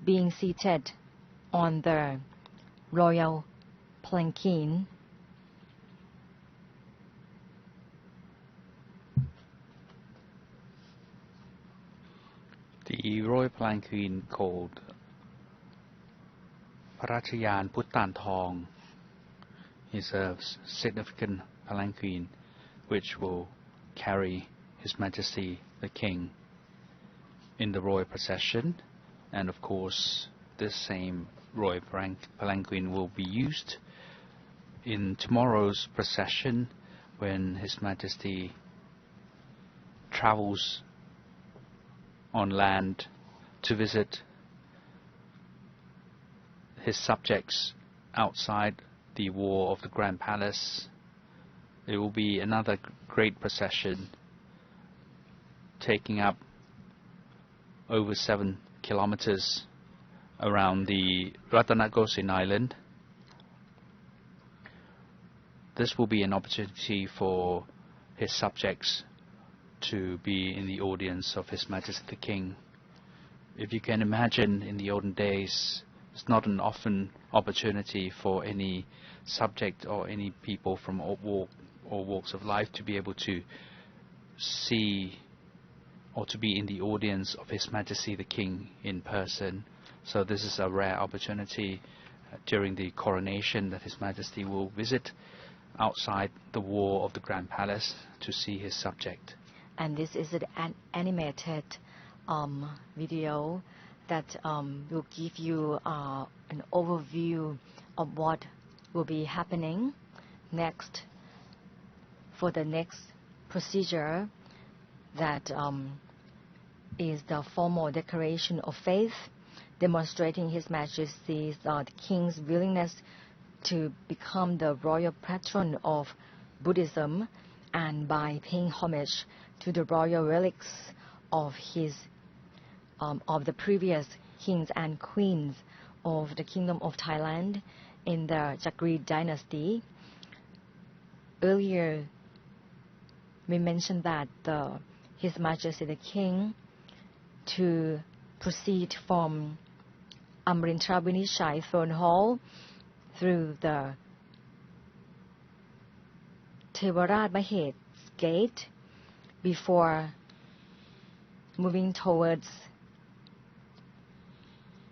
being seated on the royal palanquin. The royal palanquin called พระราชยานพุทธานทอง is a significant palanquin which will carry His Majesty the King in the royal procession, and of course this same royal palanquin will be used in tomorrow's procession when His Majesty travels on land to visit his subjects outside the wall of the Grand Palace. It will be another great procession taking up over 7 kilometers around the Ratanakosin Island. This will be an opportunity for his subjects to be in the audience of His Majesty the King. If you can imagine, in the olden days, it's not an often opportunity for any subject or any people from all walks of life to be able to see or to be in the audience of His Majesty the King in person. So this is a rare opportunity during the coronation that His Majesty will visit outside the wall of the Grand Palace to see his subject. And this is an animated video that will give you an overview of what will be happening next for the next procedure, that is the formal declaration of faith, demonstrating His Majesty's the King's willingness to become the royal patron of Buddhism, and by paying homage to the royal relics of the previous kings and queens of the Kingdom of Thailand in the Chakri dynasty. Earlier, we mentioned that His Majesty the King to proceed from Amrintra Vinishai Throne Hall through the Tevarad Mahet Gate before moving towards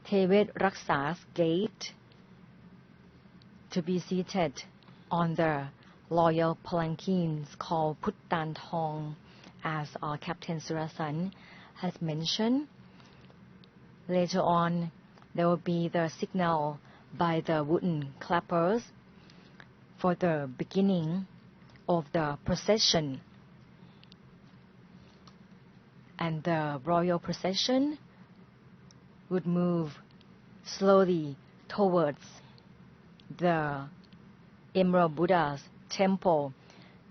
Tevet Raksas Gate to be seated on the royal palanquins called Puttan Thong, as our Captain Surasan has mentioned. Later on, there will be the signal by the wooden clappers for the beginning of the procession, and the royal procession would move slowly towards the Emerald Buddha's temple,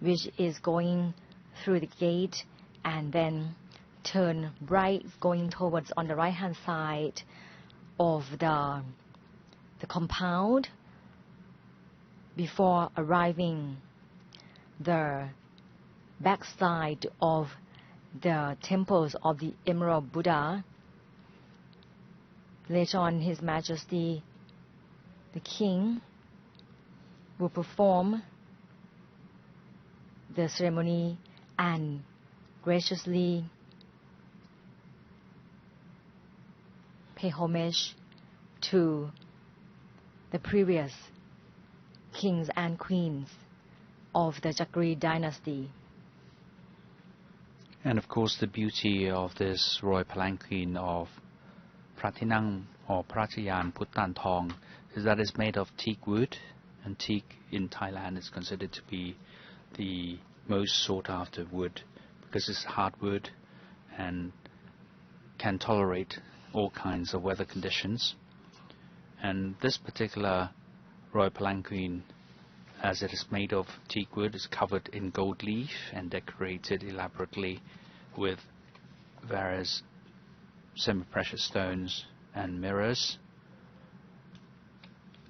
which is going through the gate and then turn right, going towards on the right hand side of the compound before arriving the backside of the temples of the Emerald Buddha. Later on, His Majesty the King will perform the ceremony and graciously pay homage to the previous kings and queens of the Chakri dynasty. And of course, the beauty of this royal palanquin of Pratinang or Prachayan Puttan Thong is that it's made of teak wood, and teak in Thailand is considered to be the most sought after wood because it's hardwood and can tolerate all kinds of weather conditions. And this particular royal palanquin, as it is made of teak wood, is covered in gold leaf and decorated elaborately with various semi-precious stones and mirrors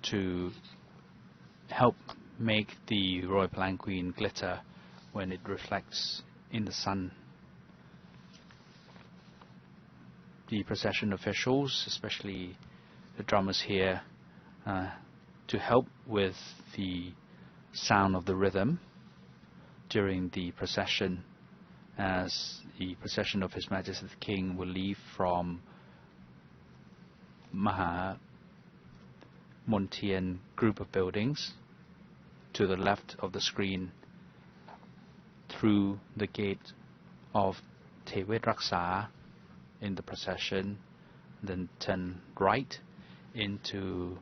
to help make the royal palanquin glitter when it reflects in the sun. the procession officials, especially the drummers here, to help with the sound of the rhythm during the procession, as the procession of His Majesty the King will leave from Maha Vajiralongkorn group of buildings to the left of the screen through the gate of Tewet Raksa in the procession, then turn right into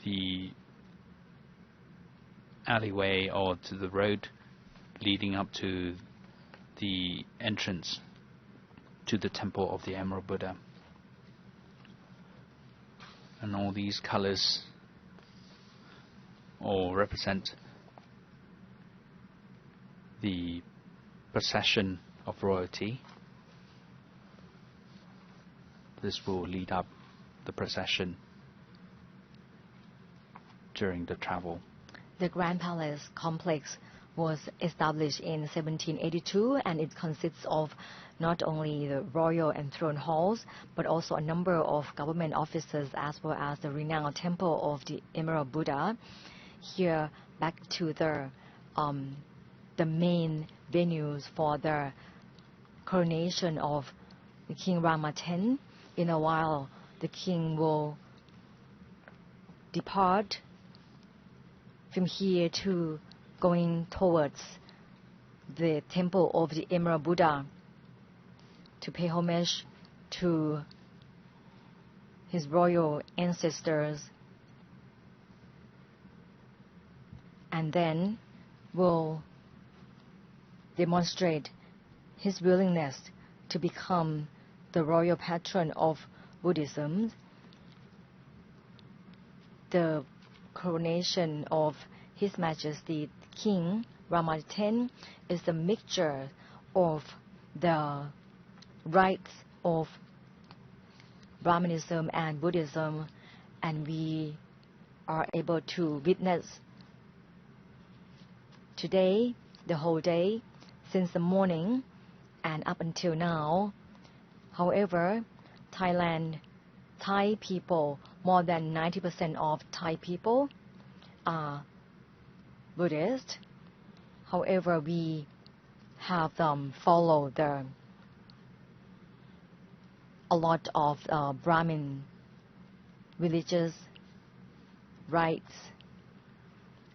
the alleyway or to the road leading up to the entrance to the temple of the Emerald Buddha. And all these colors all represent the procession of royalty. This will lead up the procession during the travel. The Grand Palace complex was established in 1782, and it consists of not only the royal and throne halls, but also a number of government offices, as well as the renowned temple of the Emerald Buddha. Here, back to the main venues for the coronation of the King Rama X. In a while, the king will depart from here to going towards the temple of the Emerald Buddha to pay homage to his royal ancestors, and then will demonstrate his willingness to become the royal patron of Buddhism. The coronation of His Majesty King Rama X is a mixture of the rites of Brahmanism and Buddhism, and we are able to witness today, the whole day, since the morning and up until now. However, Thai people, more than 90% of Thai people are Buddhist. However, we have followed a lot of Brahmin religious rites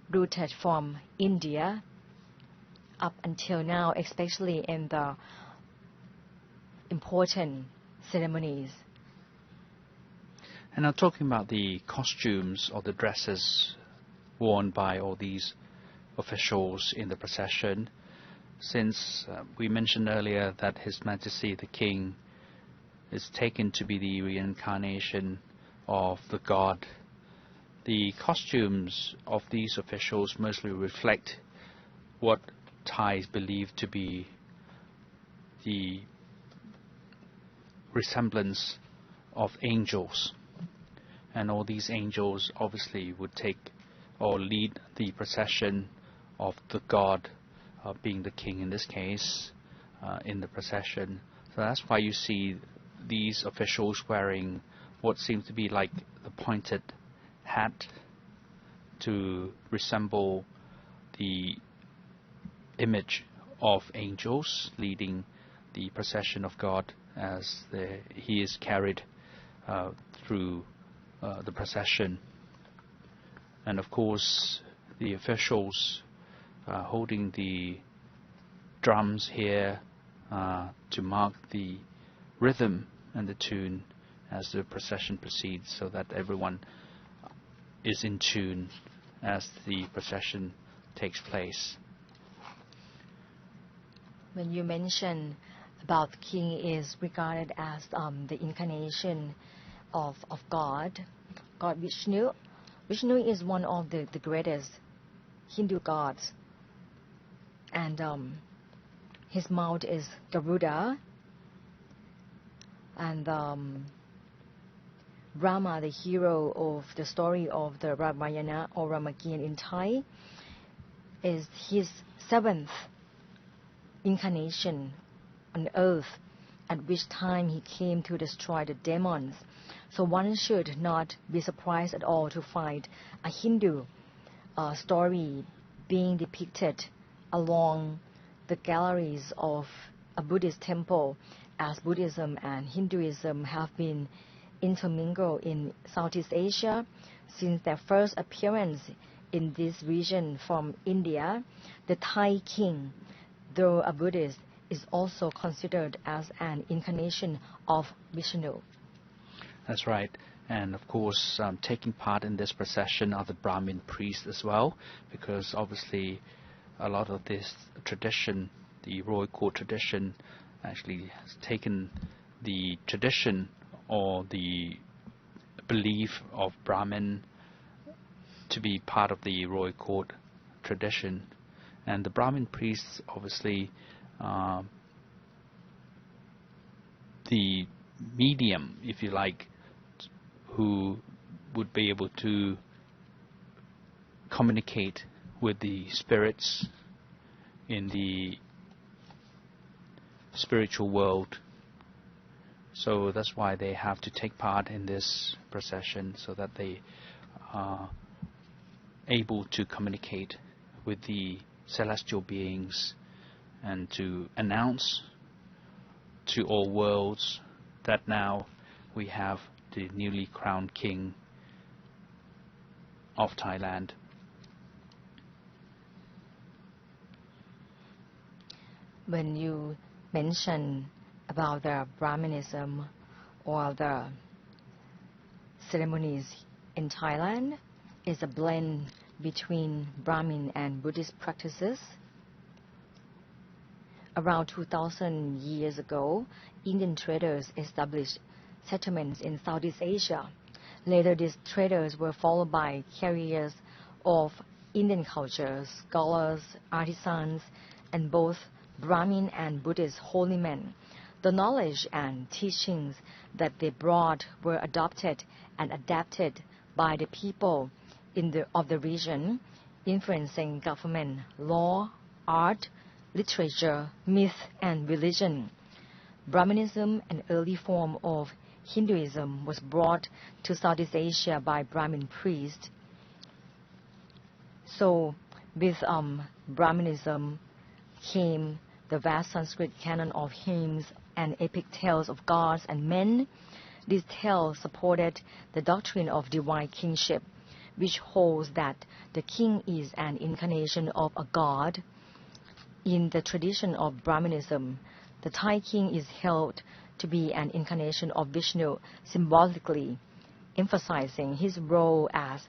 rooted from India up until now, especially in the important ceremonies. And now talking about the costumes or the dresses worn by all these officials in the procession, since we mentioned earlier that His Majesty the King is taken to be the reincarnation of the God, the costumes of these officials mostly reflect what Thais believe to be the resemblance of angels. And all these angels obviously would take or lead the procession of the God, being the king in this case, in the procession. So that's why you see these officials wearing what seems to be like the pointed hat to resemble the image of angels leading the procession of God as he is carried through the procession. And of course, the officials holding the drums here to mark the rhythm and the tune as the procession proceeds, so that everyone is in tune as the procession takes place. When you mention about the king is regarded as the incarnation of God Vishnu. Vishnu is one of the greatest Hindu gods, and his mount is Garuda, and Rama, the hero of the story of the Ramayana or Ramakien in Thai, is his 7th incarnation on earth, at which time he came to destroy the demons. So one should not be surprised at all to find a Hindu story being depicted along the galleries of a Buddhist temple, as Buddhism and Hinduism have been intermingled in Southeast Asia since their first appearance in this region from India. The Thai king, though a Buddhist, is also considered as an incarnation of Vishnu. That's right. And of course, taking part in this procession are the Brahmin priests as well, because obviously a lot of this tradition, the royal court tradition, actually has taken the tradition or the belief of Brahmin to be part of the royal court tradition. And the Brahmin priests obviously the medium, if you like, who would be able to communicate with the spirits in the spiritual world. So that's why they have to take part in this procession, so that they are able to communicate with the celestial beings and to announce to all worlds that now we have the newly crowned king of Thailand. When you mention about the Brahminism or the ceremonies in Thailand, is a blend between Brahmin and Buddhist practices. Around 2,000 years ago, Indian traders established settlements in Southeast Asia. Later, these traders were followed by carriers of Indian culture, scholars, artisans, and both Brahmin and Buddhist holy men. The knowledge and teachings that they brought were adopted and adapted by the people of the region, influencing government, law, art, literature, myth, and religion. Brahminism, an early form of Hinduism, was brought to Southeast Asia by Brahmin priests. So with Brahminism came the vast Sanskrit canon of hymns and epic tales of gods and men. These tales supported the doctrine of divine kingship, which holds that the king is an incarnation of a god. In the tradition of Brahminism, the Thai king is held to be an incarnation of Vishnu, symbolically emphasizing his role as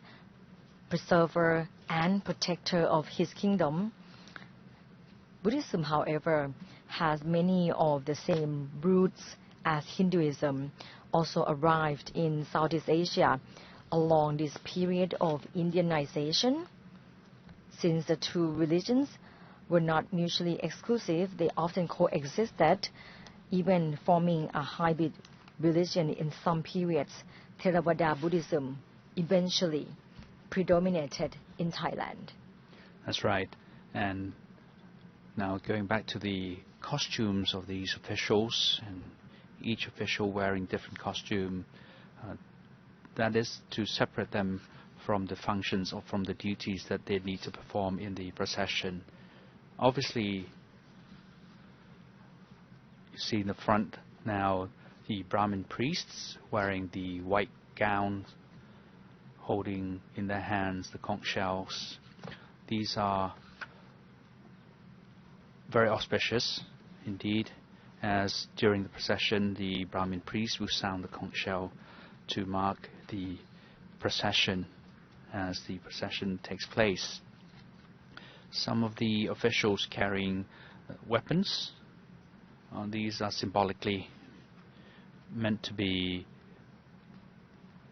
preserver and protector of his kingdom. Buddhism, however, has many of the same roots as Hinduism, also arrived in Southeast Asia along this period of Indianization. Since the two religions were not mutually exclusive, they often coexisted, even forming a hybrid religion in some periods. Theravada Buddhism eventually predominated in Thailand. That's right. And now going back to the costumes of these officials, and each official wearing different costume, that is to separate them from the functions or from the duties that they need to perform in the procession. Obviously, you see in the front now the Brahmin priests wearing the white gowns, holding in their hands the conch shells. These are very auspicious indeed, as during the procession the Brahmin priests will sound the conch shell to mark the procession as the procession takes place. Some of the officials carrying weapons. These are symbolically meant to be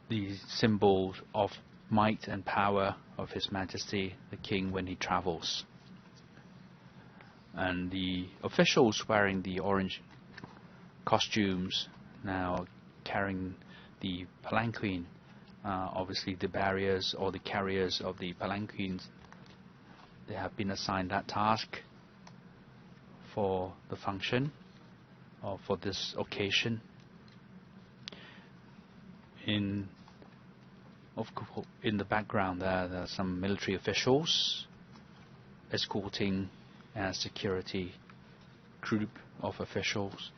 the symbols of might and power of His Majesty the King when he travels. And the officials wearing the orange costumes, now carrying the palanquin, obviously the barriers or the carriers of the palanquins, they have been assigned that task for the function. for this occasion. In the background there are some military officials escorting a security group of officials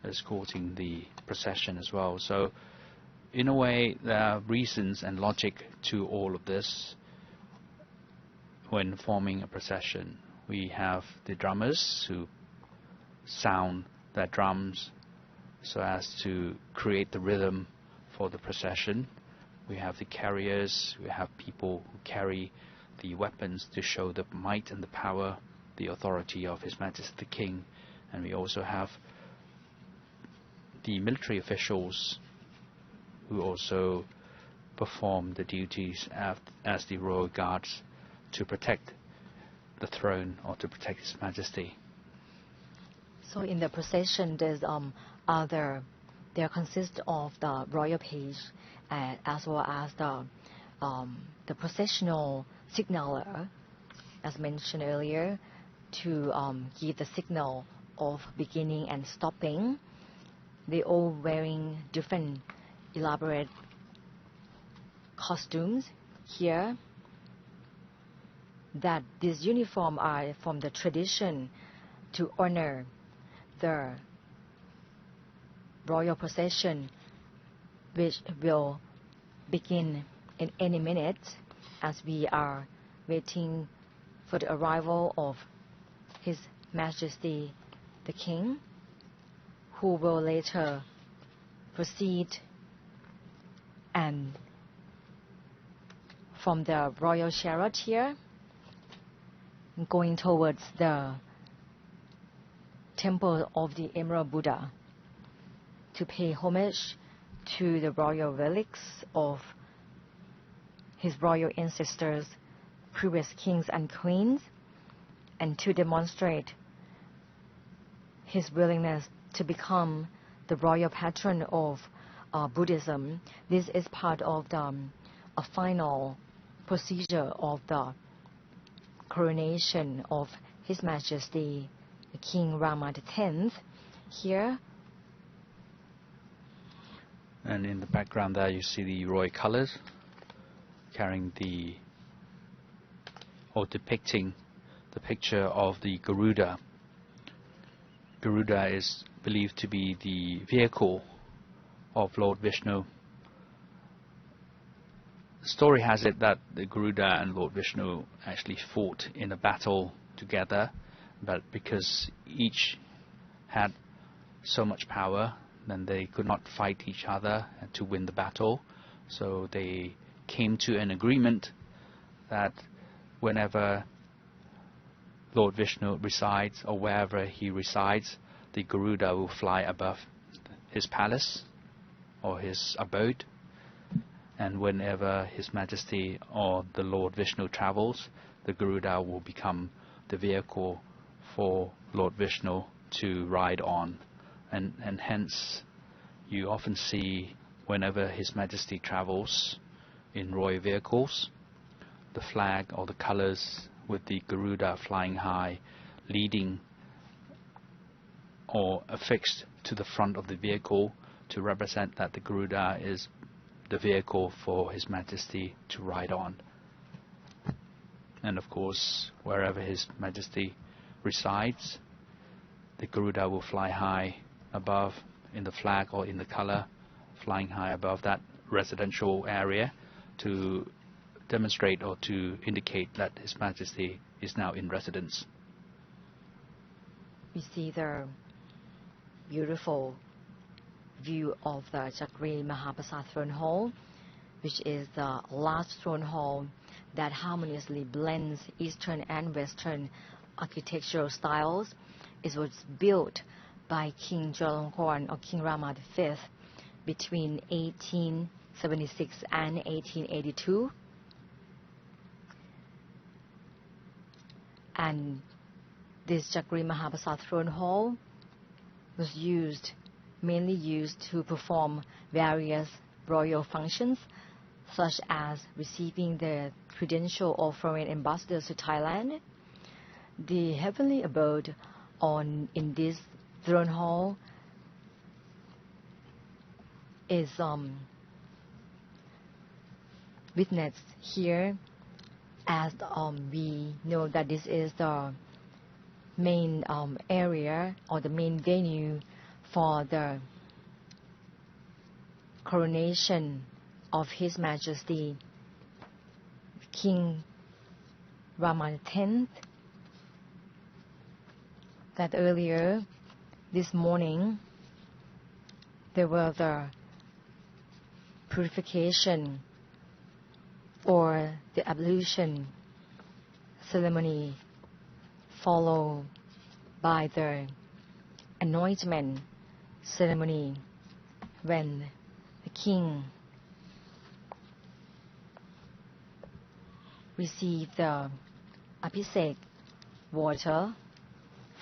escorting the procession as well. So in a way, there are reasons and logic to all of this. When forming a procession, we have the drummers who sound their drums so as to create the rhythm for the procession. We have the carriers, we have people who carry the weapons to show the might and the power, the authority of His Majesty the King. And we also have the military officials who also perform the duties as the royal guards to protect the throne or to protect His Majesty. So in the procession, there consist of the royal page as well as the processional signaler, as mentioned earlier, to give the signal of beginning and stopping. They all wearing different elaborate costumes here. That these uniforms are from the tradition to honor the royal procession, which will begin in any minute as we are waiting for the arrival of His Majesty the King, who will later proceed and from the royal chariot here, going towards the temple of the Emerald Buddha to pay homage to the royal relics of his royal ancestors, previous kings and queens, and to demonstrate his willingness to become the royal patron of Buddhism. This is part of a final procedure of the coronation of His Majesty King Rama X here. And in the background there you see the royal colors carrying depicting the picture of the Garuda. Garuda is believed to be the vehicle of Lord Vishnu. The story has it that the Garuda and Lord Vishnu actually fought in a battle together, but because each had so much power, then they could not fight each other to win the battle. So they came to an agreement that whenever Lord Vishnu resides or wherever he resides, the Garuda will fly above his palace or his abode. And whenever His Majesty or the Lord Vishnu travels, the Garuda will become the vehicle for Lord Vishnu to ride on. And hence you often see whenever His Majesty travels in royal vehicles, the flag or the colors with the Garuda flying high, leading or affixed to the front of the vehicle to represent that the Garuda is the vehicle for His Majesty to ride on. And of course, wherever His Majesty resides, the Garuda will fly high above in the flag or in the color, flying high above that residential area to demonstrate or to indicate that His Majesty is now in residence. We see the beautiful view of the Chakri Mahaprasad throne hall, which is the large throne hall that harmoniously blends Eastern and Western architectural styles. It was built by King Vajiralongkorn or King Rama V between 1876 and 1882. And this Chakri Mahaprasad throne hall was mainly used to perform various royal functions, such as receiving the credential of foreign ambassadors to Thailand. The heavenly abode in this throne hall is witnessed here, as we know that this is the main area or the main venue for the coronation of His Majesty King Rama X. That earlier this morning there were the purification or the ablution ceremony, followed by the anointment ceremony, when the king received the abhisek water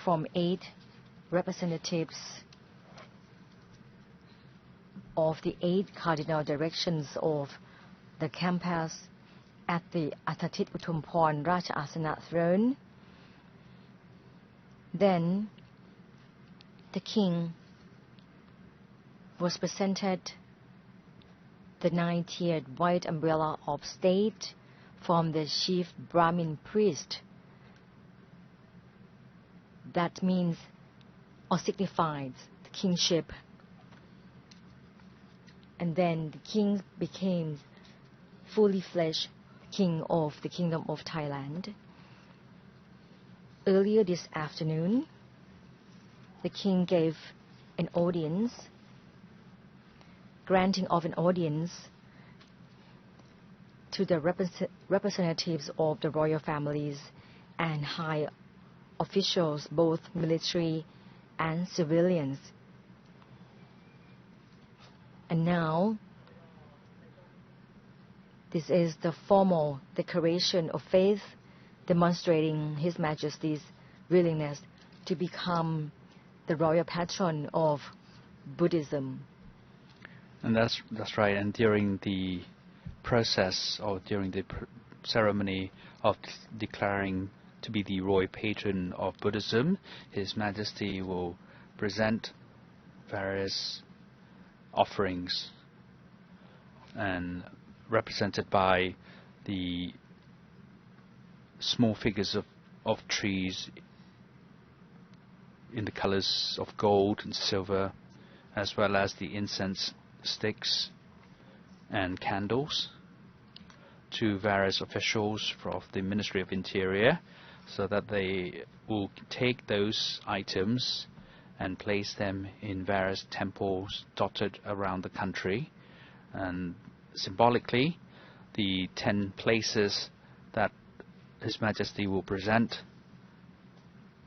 from 8 representatives of the 8 cardinal directions of the campus at the Athatit Utumpon Raja Asana throne. Then the king was presented the 9-tiered white umbrella of state from the chief Brahmin priest. That means or signifies the kingship. And then the king became fully fledged king of the Kingdom of Thailand. Earlier this afternoon, the king gave an audience, granting of an audience to the representatives of the royal families and high officials, both military and civilians. And now, this is the formal declaration of faith, demonstrating His Majesty's willingness to become the royal patron of Buddhism. And that's right. And during the process, or during the ceremony of declaring to be the royal patron of Buddhism, His Majesty will present various offerings, and represented by the small figures of trees in the colors of gold and silver, as well as the incense sticks and candles, to various officials of the Ministry of Interior, so that they will take those items and place them in various temples dotted around the country. And symbolically, the 10 places that His Majesty will present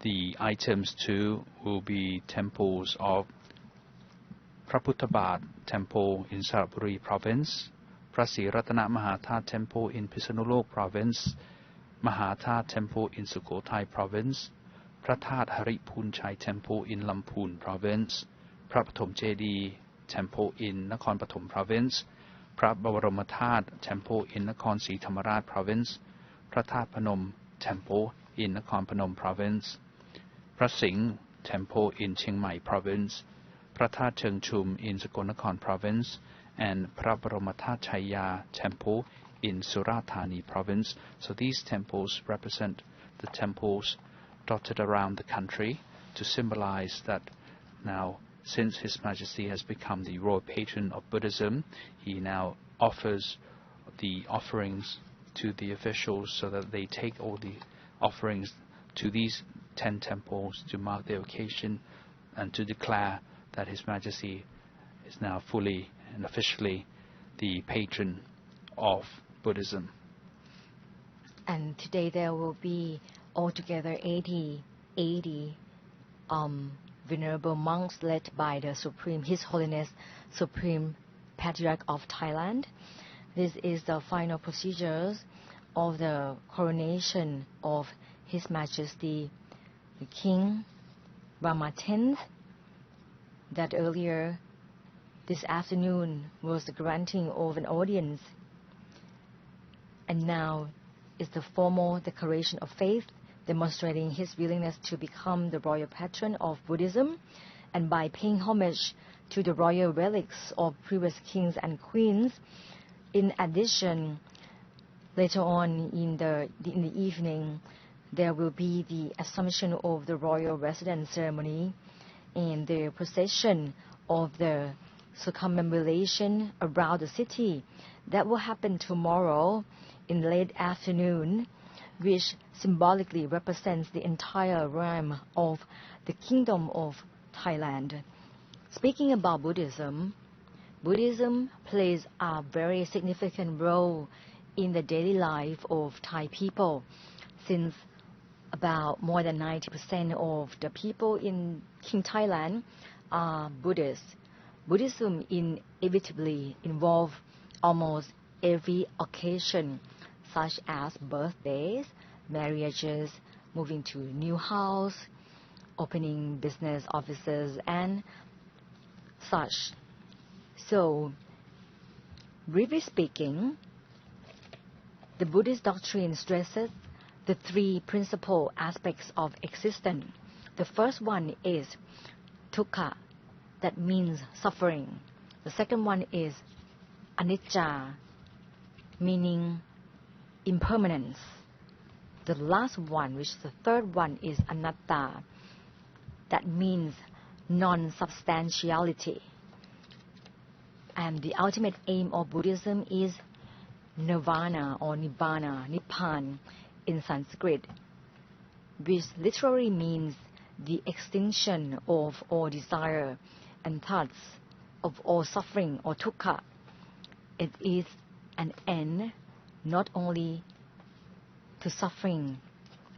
the items to will be temples of Prabhutabad Temple in Saraburi Province, Prasi Ratana Mahatha Temple in Pisanulok Province, Mahatha Temple in Sukhothai Province, Prathat Haripunchai Temple in Lamphun Province, Prabhatom Jedi Temple in Nakhon Pathom Province, Prabhavaromathat Temple in Nakhon Si Thammarat Province, Prathat Phanom Temple in Nakhon Phanom Province, Prasing Temple in Chiang Mai Province, Prathat Cheung Chum in Sakon Nakhon Province, and Prabhavaromathat Chaya Temple in Surat Thani Province. So these temples represent the temples dotted around the country, to symbolize that now, since His Majesty has become the royal patron of Buddhism, he now offers the offerings to the officials, so that they take all the offerings to these 10 temples to mark the occasion and to declare that His Majesty is now fully and officially the patron of Buddhism. And today there will be altogether 80 venerable monks led by the His Holiness Supreme Patriarch of Thailand. This is the final procedures of the coronation of His Majesty the King Rama X. That earlier this afternoon was the granting of an audience, and now is the formal declaration of faith, demonstrating his willingness to become the royal patron of Buddhism. And by paying homage to the royal relics of previous kings and queens. In addition, later on in the evening, there will be the Assumption of the royal residence ceremony and the procession of the circumambulation around the city. That will happen tomorrow in late afternoon, which symbolically represents the entire realm of the Kingdom of Thailand. Speaking about Buddhism, Buddhism plays a very significant role in the daily life of Thai people, since about more than 90% of the people in Thailand are Buddhists. Buddhism inevitably involves almost every occasion, such as birthdays, marriages, moving to a new house, opening business offices, and such. So, briefly speaking, the Buddhist doctrine stresses the three principal aspects of existence. The first one is dukkha, that means suffering. The second one is anicca, meaning impermanence. The last one, which is the third one, is anatta, that means non-substantiality. And the ultimate aim of Buddhism is nirvana or nibbana, nippan in Sanskrit, which literally means the extinction of all desire and thus of all suffering or dukkha. It is an end not only to suffering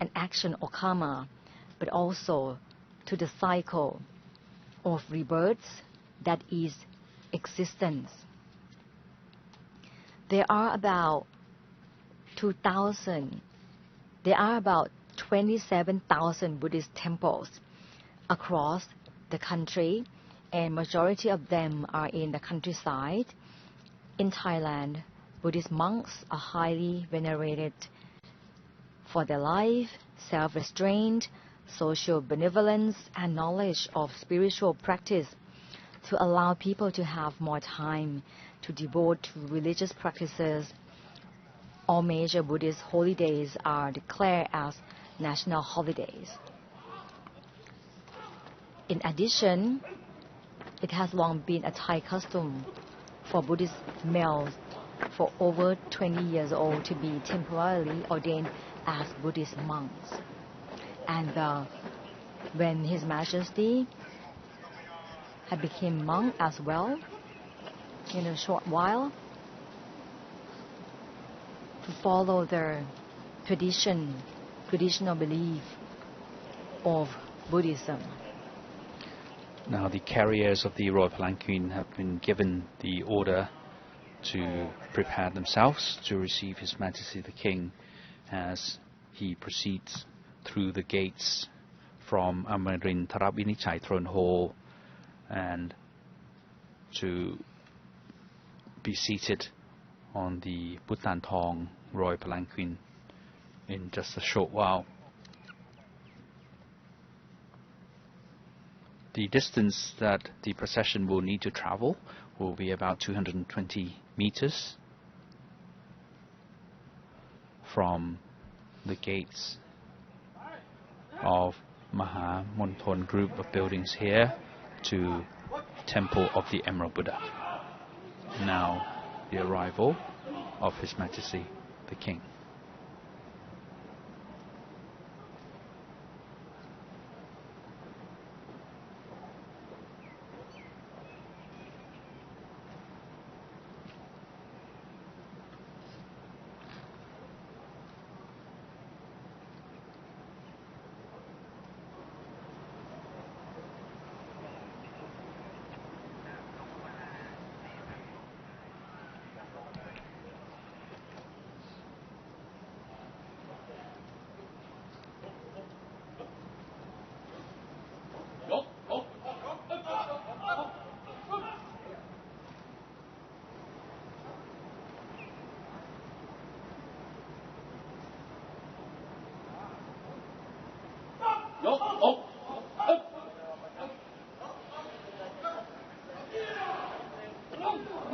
and action or karma, but also to the cycle of rebirths, that is existence. There are about 27,000 Buddhist temples across the country, and majority of them are in the countryside. In Thailand, Buddhist monks are highly venerated for their life, self-restraint, social benevolence, and knowledge of spiritual practice, to allow people to have more time to devote to religious practices. All major Buddhist holidays are declared as national holidays. In addition, it has long been a Thai custom for Buddhist males for over 20 years old to be temporarily ordained as Buddhist monks. And when His Majesty had become monk as well, in a short while, to follow the traditional belief of Buddhism. Now the carriers of the royal palanquin have been given the order to prepare themselves to receive His Majesty the King as he proceeds through the gates from Amarin Tharapvinichai Throne Hall, and to be seated on the Bhutan Thong royal palanquin in just a short while. The distance that the procession will need to travel will be about 220 meters from the gates of Maha Vajiralongkorn group of buildings here to Temple of the Emerald Buddha. Now the arrival of His Majesty the King. ห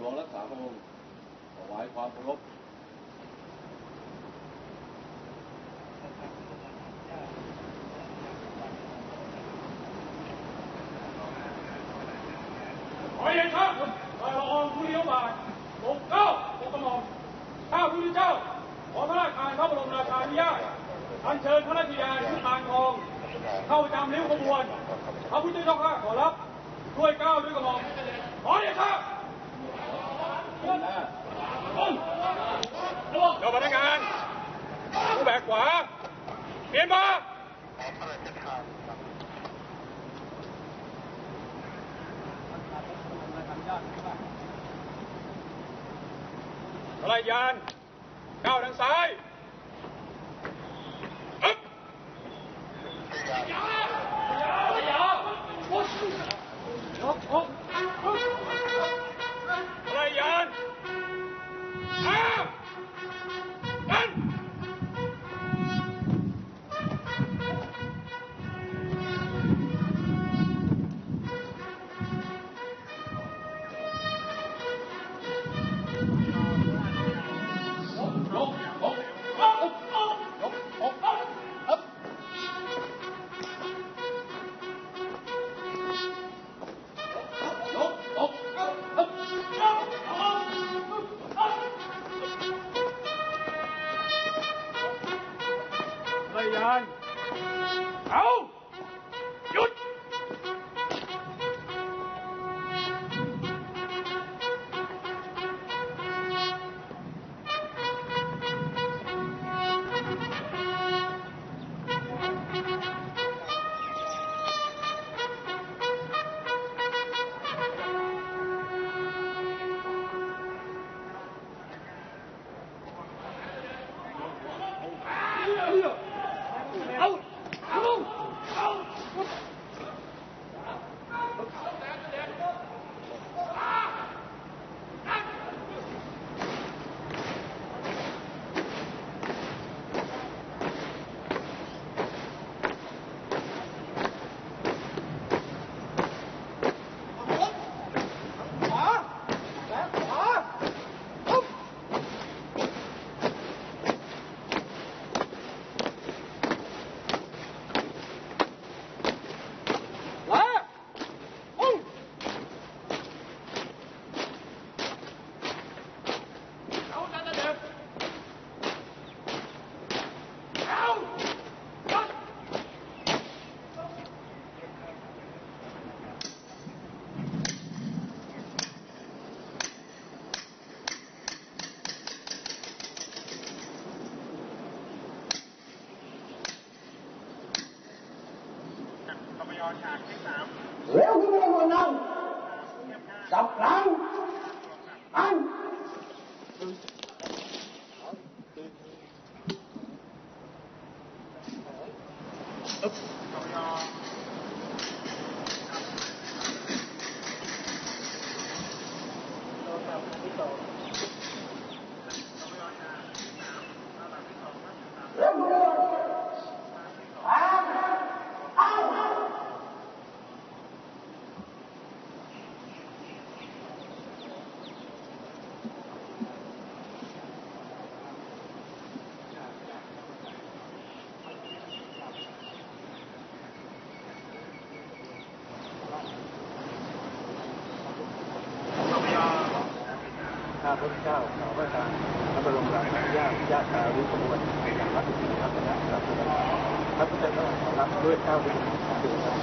ลวงรักษาพระองค์ถวายความเคารพขอเย็นครับละอองธุลีพระบาทโปรดเกล้าโปรดกระหม่อมข้าพระพุทธเจ้าขอพระราชทานพระบรมราชานุญาตอัญเชิญพระราชยานพุทธานทองเข้าประจำริ้วขบวนพระพุทธเจ้าข้าขอรับด้วยเกล้าด้วยกระหม่อมขอเย็นครับเจ้าพนักงานผู้แบกขวาเปลี่ยนมาภรรยานก้าวทางซ้ายภรรยานเอาหยุดเร็วขึ้นไปกว่านั้นจับหลังอันเร็วขึ้นข้าพระเจ้าขอพระทานพระบรมราชานุญาตญาติชาวริ้วขบวนอย่างรัฐธรรมนูญครับพระพุทธเจ้าขอรับด้วยเกล้าด้วยกระหม่อม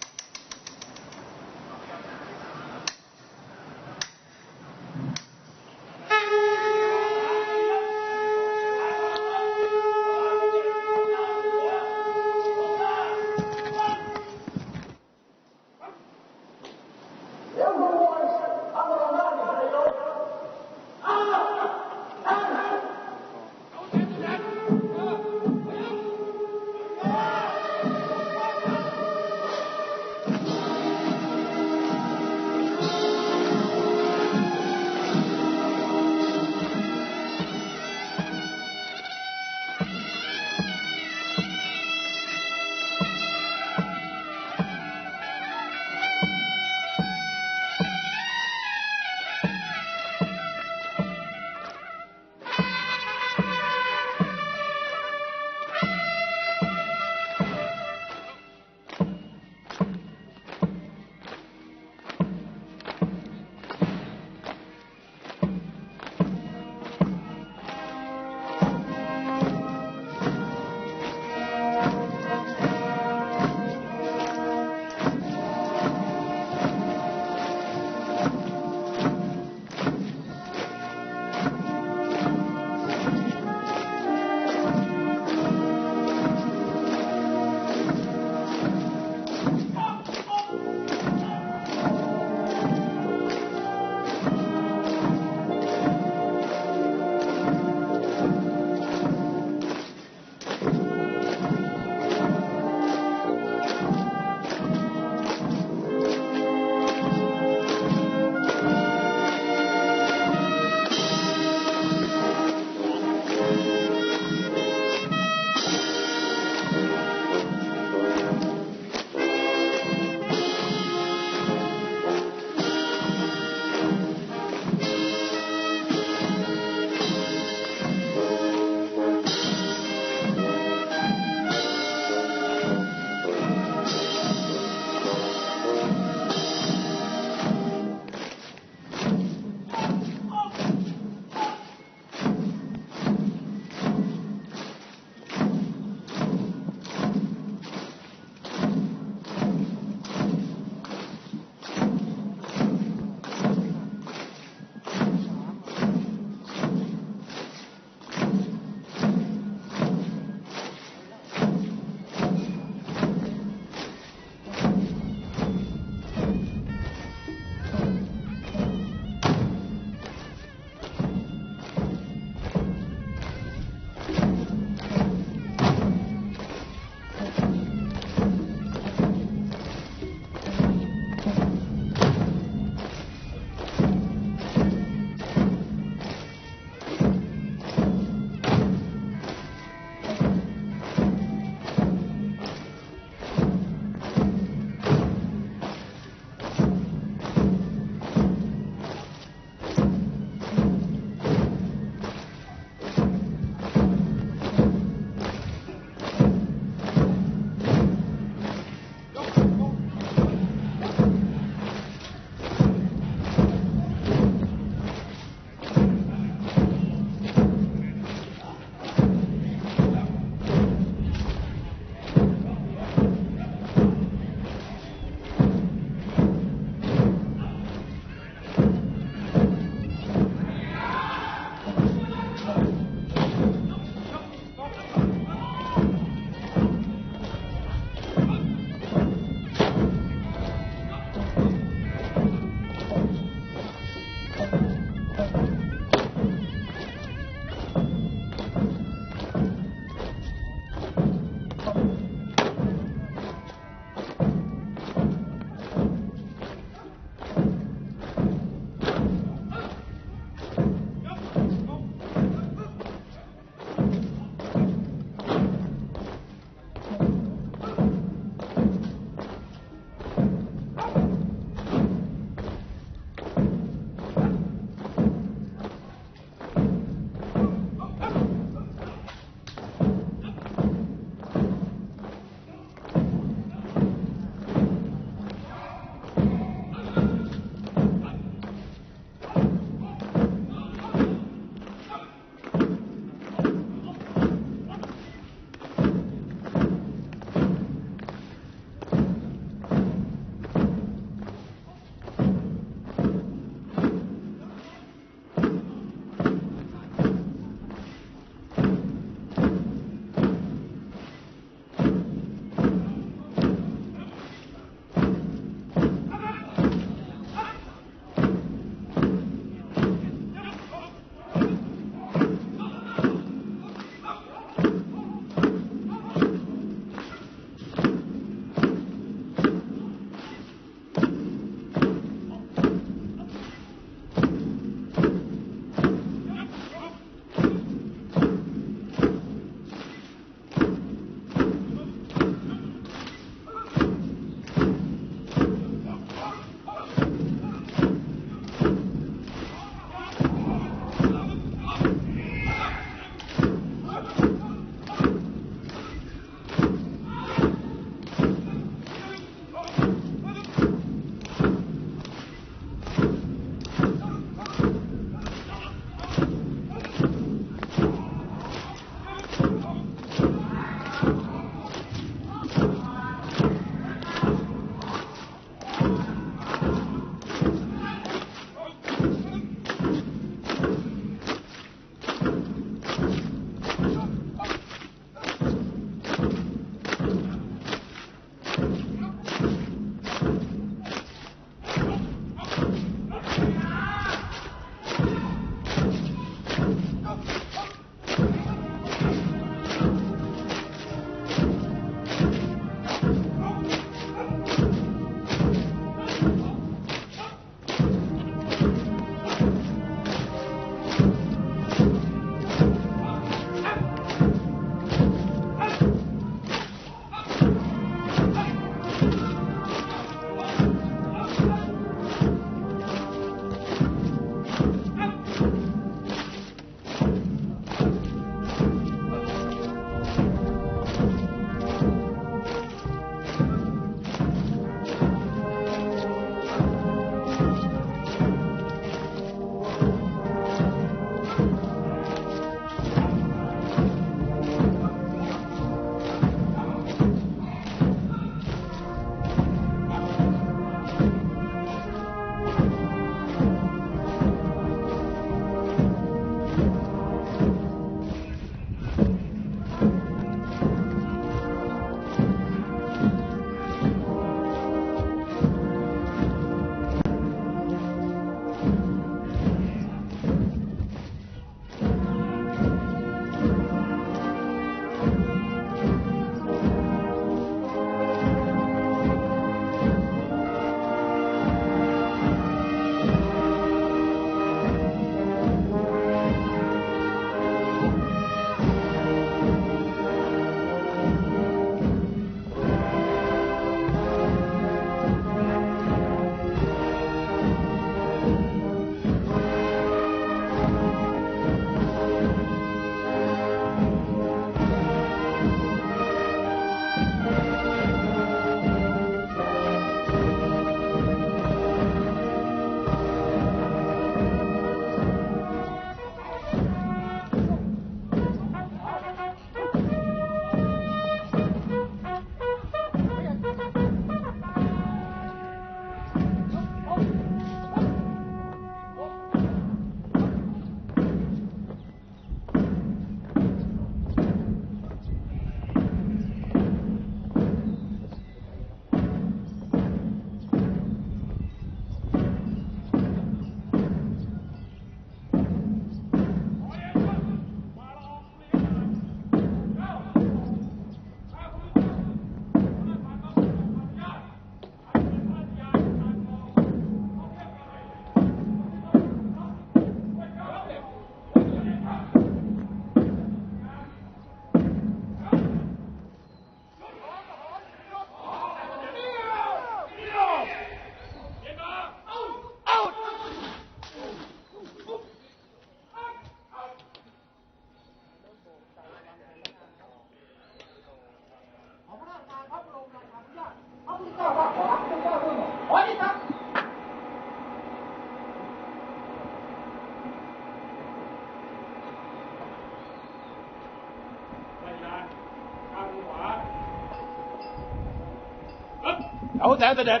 เอาแต่เสด็จ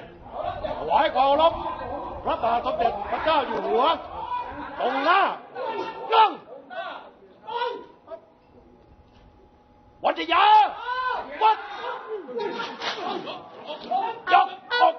ถวายความเคารพพระบาทสมเด็จพระเจ้าอยู่หัวตรงหน้านั่งวัชยาวัดยกอก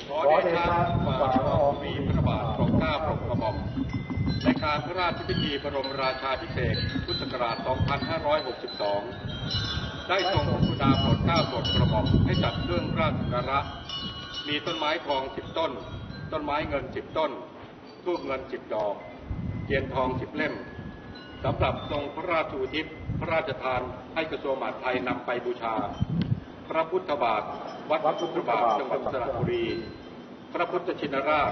ขอเดชะฝ่าละอองมีพระบาทโปรดเกล้าโปรดกระหม่อมในการพระราชพิธีบรมราชาภิเษกพุทธศักราช 2562 ได้ทรงพระกรุณาโปรดเกล้าโปรดกระหม่อมให้จัดเครื่องราชสักการะมีต้นไม้ทอง10 ต้นต้นไม้เงิน10 ต้นธูปเงิน10 ดอกเทียนทอง10 เล่มสำหรับทรงพระราชอุทิศพระราชทานให้กระทรวงมหาดไทยนำไปบูชาพระพุทธบาทวัดพระพุทธบาทจังหวัดสระบุรีพระพุทธชินราช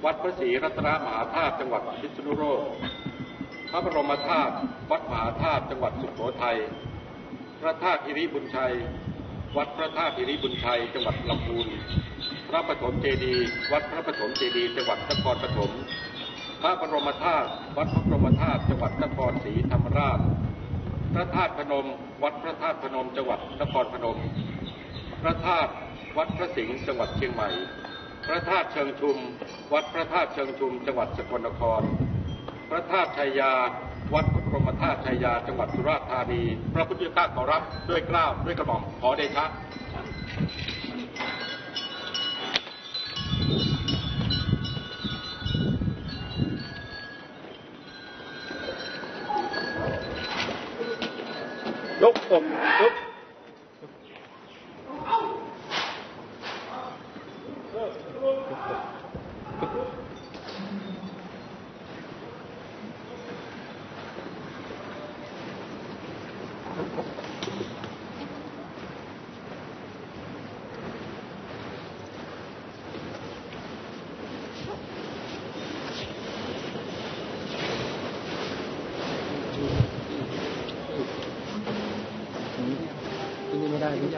วัดพระศรีรัตนมหาธาตุจังหวัดพิษณุโลกพระบรมธาตุวัดมหาธาตุจังหวัดสุโขทัยพระธาตุหิริบุญชัยวัดพระธาตุหิริบุญชัยจังหวัดลำพูนพระปฐมเจดีย์วัดพระปฐมเจดีย์จังหวัดนครปฐมพระบรมธาตุวัดพระบรมธาตุจังหวัดนครศรีธรรมราชพระธาตุพนมวัดพระธาตุพนมจังหวัดนครพนมพระธาตุวัดพระสิงห์จังหวัดเชียงใหม่พระธาตุเชิงชุมวัดพระธาตุเชิงชุมจังหวัดสกลนครพระธาตุชัยยาวัดพระบรมธาตุชัยยาจังหวัดสุราษฎร์ธานีพระพุทธเจ้าขอรับด้วยเกล้าด้วยกระหม่อมขอเดชะยกอกยก ที่นี่ไม่ได้พี่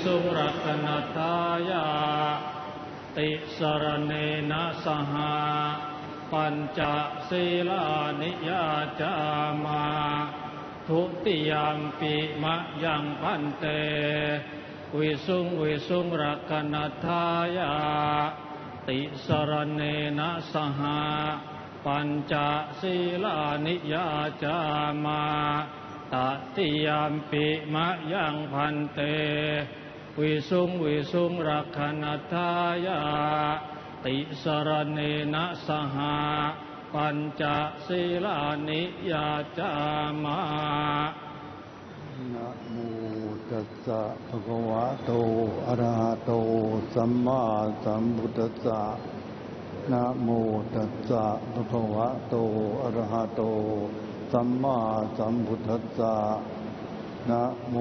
สุรัตนัทายาติสรเนนะสหาปัญจศีลานิยาจามาทุติยามปิมะยังพันเตวิสุงรักนัทายาติสรเนนะสหาปัญจศีลานิยาจามาตติยามปิมะยังพันเตวิสุงรักนัทายาติสรเนนะสหาปัญจศีลานิยาจามานะโมตัสสะภะคะวะโตอะระหะโตสัมมาสัมพุทธัสสะนะโมตัสสะภะคะวะโตอะระหะโตสัมมาสัมพุทธัสสะนะโม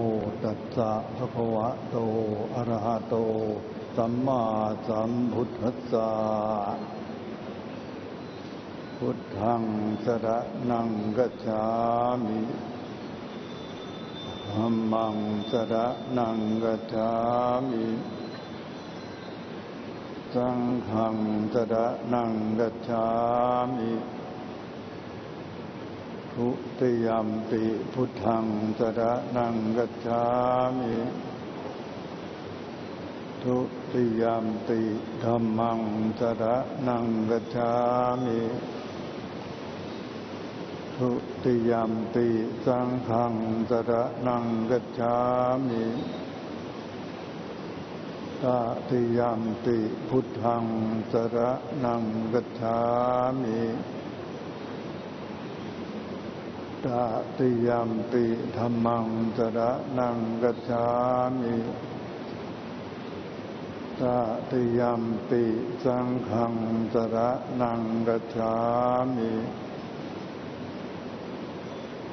ตัสสะภะคะวะโตอะระหะโตสัมมาสัมพุทธัสสะพุทธังสรณังกัจฉามิธ ธัมมังสรณังกัจฉามิสังฆังสรณังกัจฉามิทุติยัมปิพุทธังสรณังกัจฉามิทุติยัมปิธัมมังสรณังกัจฉามิทุติยัมปิสังฆังสรณังกัจฉามิตติยัมปิพุทธังสรณังกัจฉามิตติยัมปิธัมมังสรณังกัจฉามิตติยัมปิสังฆังสรณังกัจฉามิ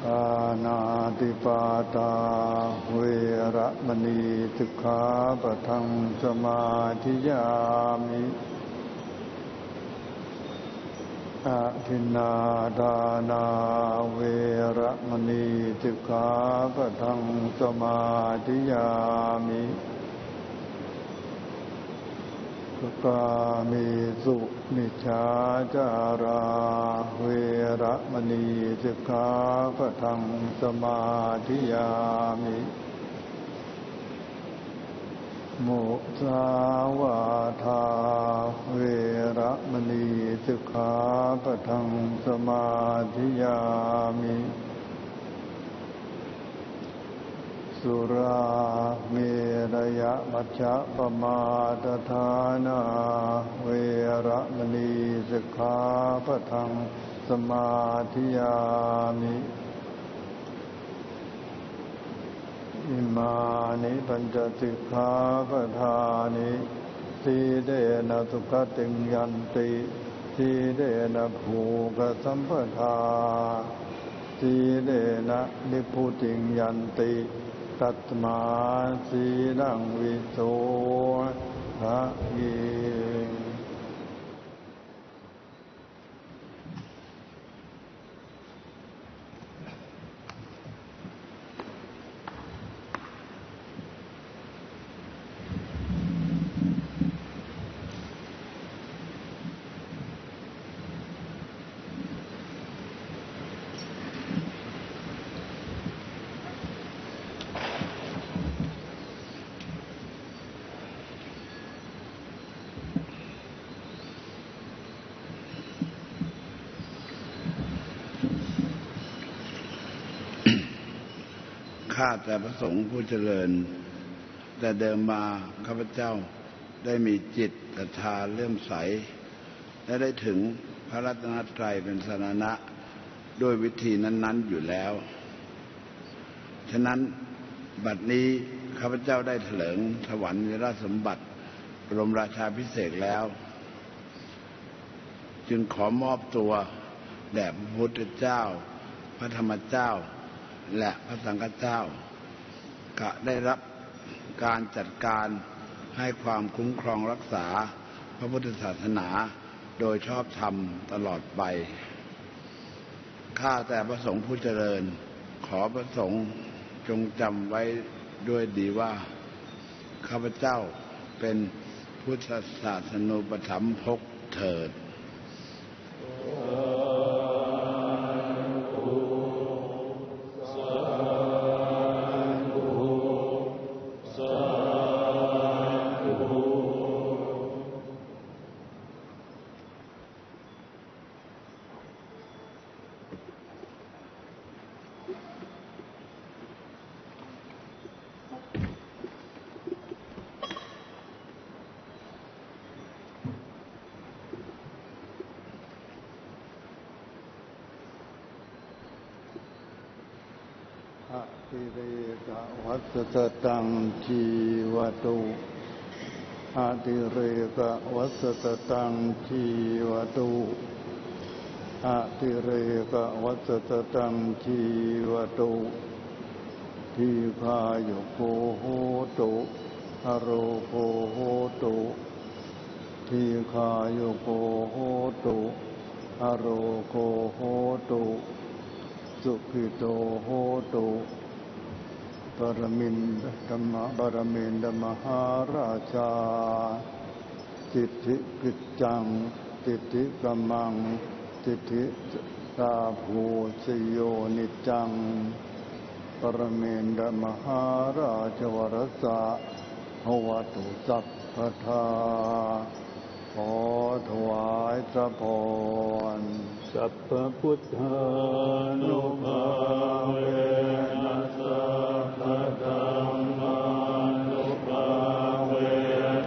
ปานาติปาตาเวระมณีสิกขาปะทังสมาธิยามิอาทินนาทานาเวระมณีสิกขาปะทังสมาธิยามิกาเมสุมิจฉาจาราเวระมณีสิกขาปะทังสมาธิยามิมุสาวาทาเวระมณีสิกขาปะทังสมาธิยามิสุราเมรยมัชฌะปมาทฐานาเวระมณีสิกขาปะทังสมาธิยามิอิมานิปัญจสิกขาปทานิสีเลนะสุขติงยันติสีเลนะภูกสัมปทาสีเลนะนิพพุติงยันติตัตมาสีลังวิโสภะเยข้าแต่พระสงฆ์ผู้เจริญแต่เดิมมาข้าพเจ้าได้มีจิตศรัทธาเลื่อมใสและได้ถึงพระรัตนตรัยเป็นสรณะด้วยวิธีนั้นๆอยู่แล้วฉะนั้นบัดนี้ข้าพเจ้าได้เถลิงสวรรค์ราชสมบัติบรมราชาภิเษกแล้วจึงขอมอบตัวแด่พระพุทธเจ้าพระธรรมเจ้าและพระสังฆเจ้าก็ได้รับการจัดการให้ความคุ้มครองรักษาพระพุทธศาสนาโดยชอบธรรมตลอดไปข้าแต่พระสงฆ์ผู้เจริญขอพระสงฆ์จงจำไว้ด้วยดีว่าข้าพเจ้าเป็นพุทธศาสนูปถัมภกเถิดอิเรกะวัสสตังชีวตุอะติเรกะวัสสตังชีวตุอะติเรกะวัสสตังชีวตุทีฆายุโกโหตุอโรโกโหตุทีฆายุโกโหตุอโรโกโหตุสุขิโตโหตุ บารมินธรรมบารมินมหาราชาติธิกิจจังติธิกัมมังติธิตาภูชโยนิจังปรเมนดมหาราชวรสะภวตุสัพพทาขอถวายพระพรสัพพพุทธานุภาเวนัสสะภะธัมมานุภาเว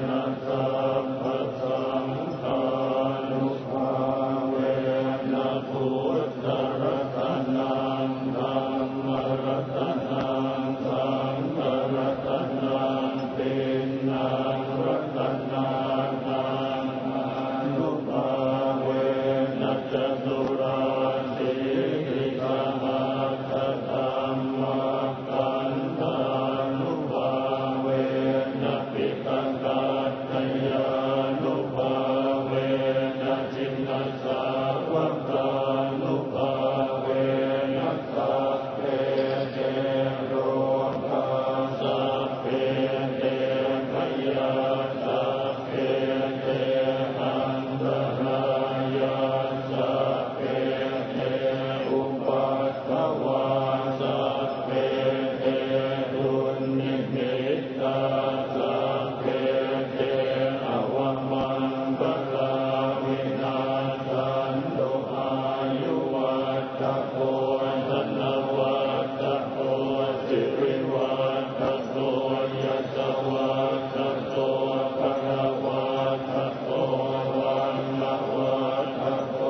นัสสะภะสังฆานุภาเวนะพุทธรัตนังธัมมรัตนังสังฆรัตนังตินังรัตนังนุภาเวนะจตุราสีริสหัสสะธัมมากันธานุภาเวนะปิตังกัตถยานุภาเวนะจินนัสสาวกานุภาเวนะสัพเพเทโรกาสัพเพเทพยาสัพเพเทอันตรายาสัพเพเทอุปัฏฐวาสัพเพเทตุนิมิตตาสัพเพเทอวมังคลาวินาสันโตอายุวัฏฏโกธนวัฏฏโกสิริวัฏฏโกยัสสวัฏฏโกภะวัฏฏโกวันนวัฏฏโก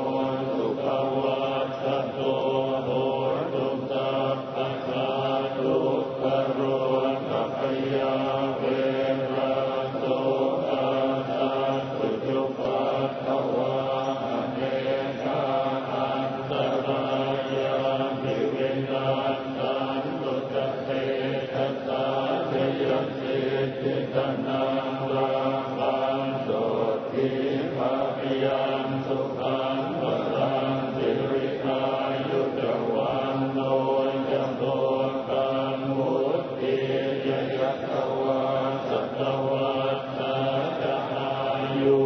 สุขวัฏฏโกโหตุสัพพะทาทุกขโรกัปยาเวราโสกาสัพพุจุปัฏฐวาเนกาอันตรายาภิวินัสสันตุจเตทัสสะเทยสิทธิตนังราคังโสติภาพิยังสุขังวรังสิริอายุจวันโนจะโตกังมุตติยยัสสวาสัตวัตตาจะอายุ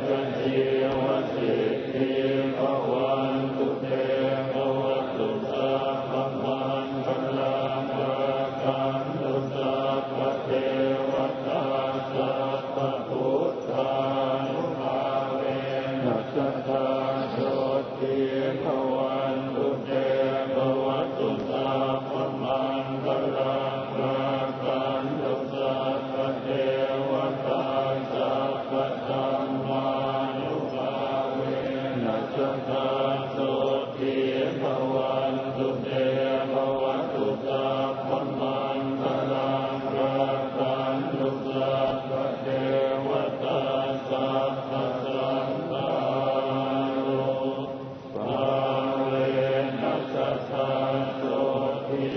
จะชีวสิทธิภวันตุเตภวตุสัพพมังคลังราคันตุสัพพเทวตาสัพพพุทธานุภาเวนัสสะโสติภวันตุเตภวตุสัพพมังคลังราคันตุสัพพเทวตาสัพพธัมมานุภาเวนัสสะโสติภวันตุเตภวตุสัพพมังคลังราคันตุสัพพเทวตาสัพพสังฆานุภาเวนัสสะโสติ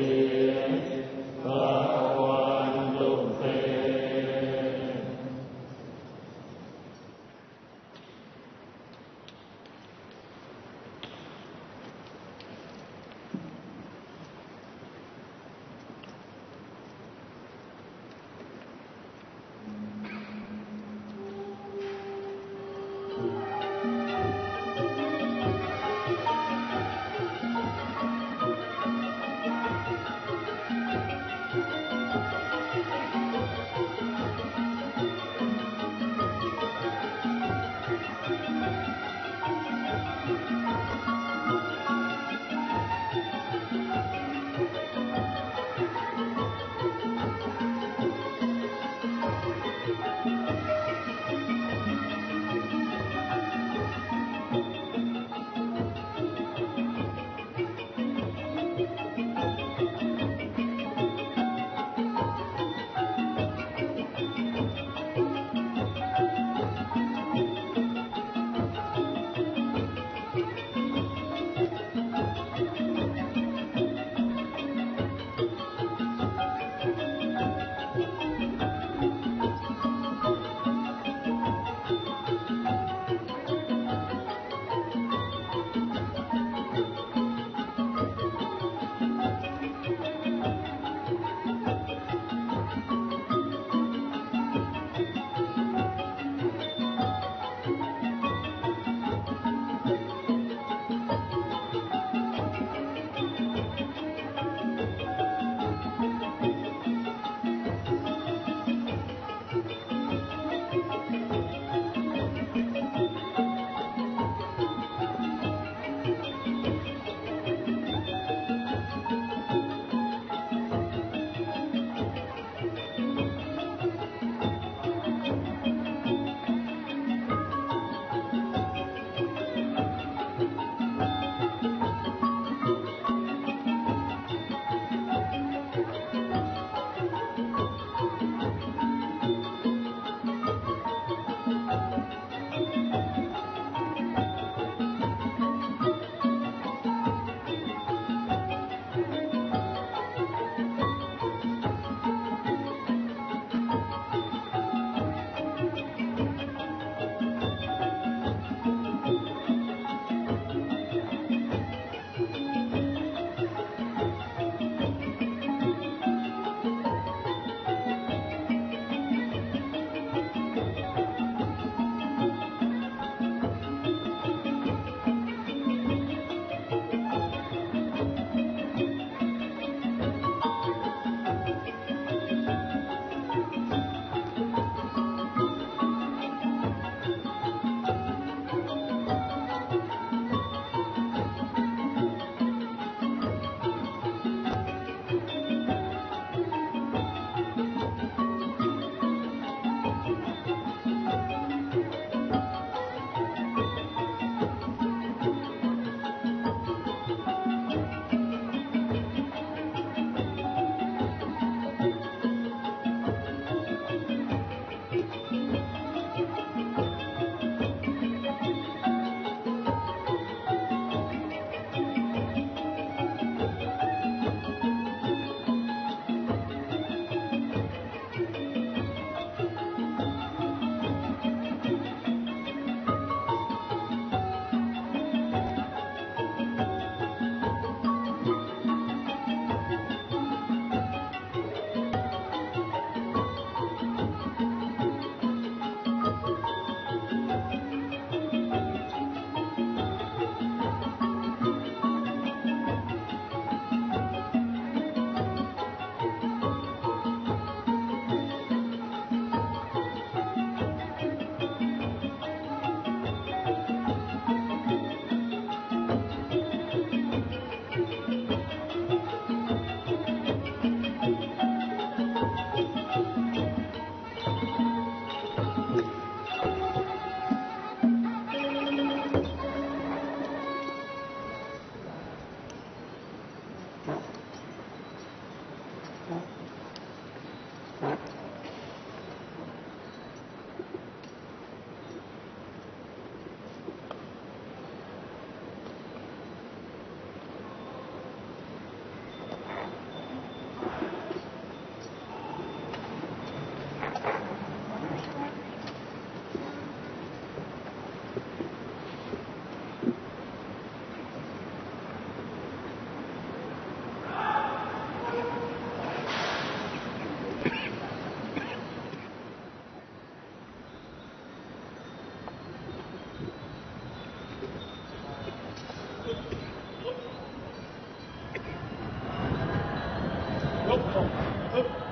Go.